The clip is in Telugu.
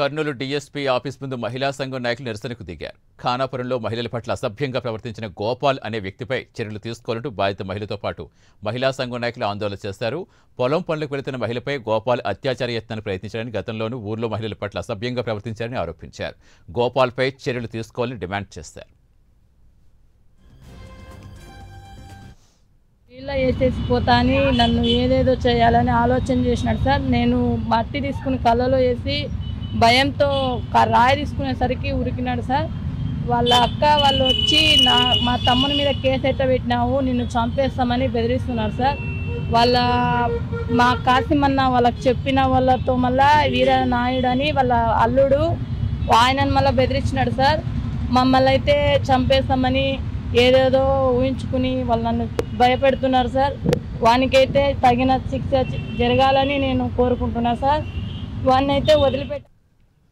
కర్నూలు డీఎస్పీ ఆఫీస్ ముందు మహిళా సంఘం నాయకులు నిరసనకు దిగారు. ఖానాపురంలో మహిళల పట్ల అసభ్యంగా ప్రవర్తించిన గోపాల్ అనే వ్యక్తిపై చర్యలు తీసుకోవాలంటూ బాధిత మహిళతో పాటు మహిళా సంఘం నాయకులు ఆందోళన చేశారు. పొలం పనులకు వెళుతున్న మహిళపై గోపాల్ అత్యాచార యత్నాన్ని ప్రయత్నించారని, గతంలోనూ ఊర్లో మహిళల పట్ల అసభ్యంగా ప్రవర్తించారని ఆరోపించారు. గోపాల్పై చర్యలు తీసుకోవాలని డిమాండ్ చేశారు. ఇలా వేసేసి పోతా అని నన్ను ఏదేదో చేయాలని ఆలోచన చేసినాడు సార్. నేను మట్టి తీసుకుని కళ్ళలో వేసి భయంతో రాయి తీసుకునేసరికి ఉరికినాడు సార్. వాళ్ళ అక్క వాళ్ళు వచ్చి మా తమ్ముని మీద కేసు ఎట్ట పెట్టినావు, నిన్ను చంపేస్తామని బెదిరిస్తున్నారు సార్. మా కాసిమన్న వాళ్ళకి చెప్పిన వాళ్ళతో మళ్ళా వీర నాయుడు అని వాళ్ళ అల్లుడు ఆయనను మళ్ళీ బెదిరించినాడు సార్. మమ్మల్ని అయితే చంపేస్తామని ఏదేదో ఊహించుకుని వాళ్ళు నన్ను భయపెడుతున్నారు సార్. వానికైతే తగిన శిక్ష జరగాలని నేను కోరుకుంటున్నా సార్. వాడిని అయితే వదిలిపెట్ట